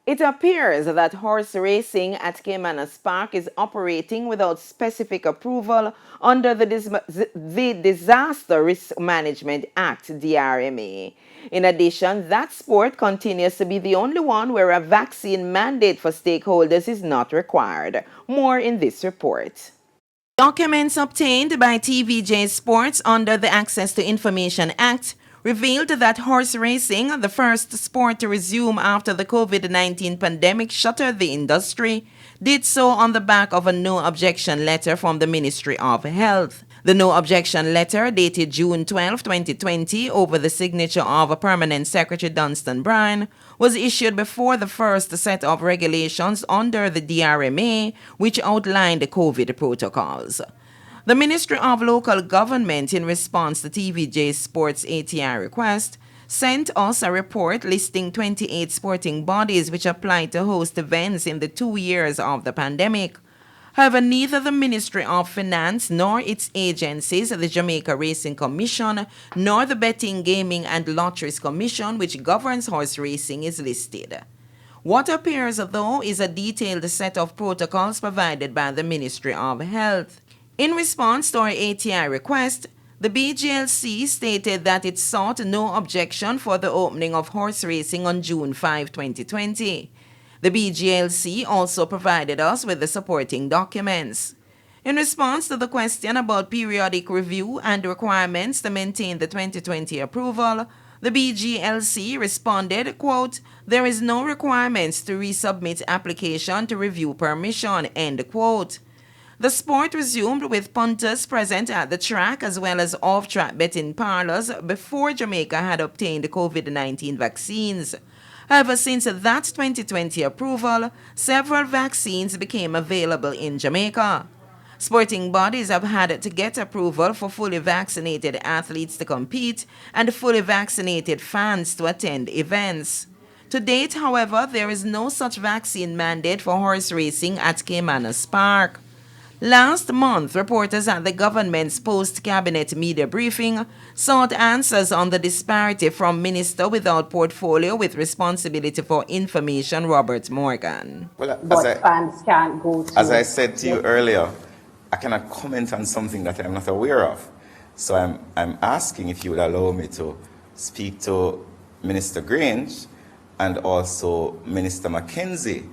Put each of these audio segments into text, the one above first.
It appears that horse racing at Caymanas Park is operating without specific approval under the Disaster Risk Management Act, DRMA. In addition, that sport continues to be the only one where a vaccine mandate for stakeholders is not required. More in this report. Documents obtained by TVJ Sports under the Access to Information Act revealed that horse racing, the first sport to resume after the COVID-19 pandemic shuttered the industry, did so on the back of a no objection letter from the Ministry of Health. The no objection letter, dated June 12, 2020, over the signature of Permanent Secretary Dunstan Bryan, was issued before the first set of regulations under the DRMA, which outlined the COVID protocols. The Ministry of Local Government, in response to TVJ Sports' ATI request, sent us a report listing 28 sporting bodies which applied to host events in the 2 years of the pandemic. However, neither the Ministry of Finance nor its agencies, the Jamaica Racing Commission, nor the Betting, Gaming and Lotteries Commission, which governs horse racing, is listed. What appears, though, is a detailed set of protocols provided by the Ministry of Health. In response to our ATI request, the BGLC stated that it sought no objection for the opening of horse racing on June 5, 2020. The BGLC also provided us with the supporting documents. In response to the question about periodic review and requirements to maintain the 2020 approval, the BGLC responded, quote, "There is no requirements to resubmit application to review permission," end quote. The sport resumed with punters present at the track as well as off-track betting parlors before Jamaica had obtained COVID-19 vaccines. However, since that 2020 approval, several vaccines became available in Jamaica. Sporting bodies have had to get approval for fully vaccinated athletes to compete and fully vaccinated fans to attend events. To date, however, there is no such vaccine mandate for horse racing at Caymanas Park. Last month, reporters at the government's post-cabinet media briefing sought answers on the disparity from Minister without portfolio with responsibility for information, Robert Morgan. Well, But fans can't go to... as I said to you earlier, I cannot comment on something that I'm not aware of. So I'm asking if you would allow me to speak to Minister Grange and also Minister Mackenzie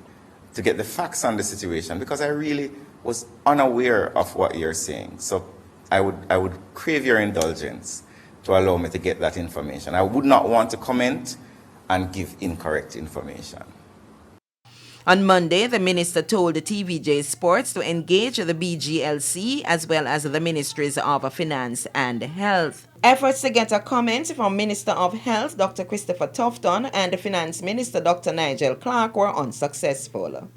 to get the facts on the situation, because I really was unaware of what you're saying. So I would crave your indulgence to allow me to get that information. I would not want to comment and give incorrect information. On Monday, the minister told the TVJ Sports to engage the BGLC as well as the Ministries of Finance and Health. Efforts to get a comment from Minister of Health, Dr. Christopher Tufton, and the Finance Minister, Dr. Nigel Clark, were unsuccessful.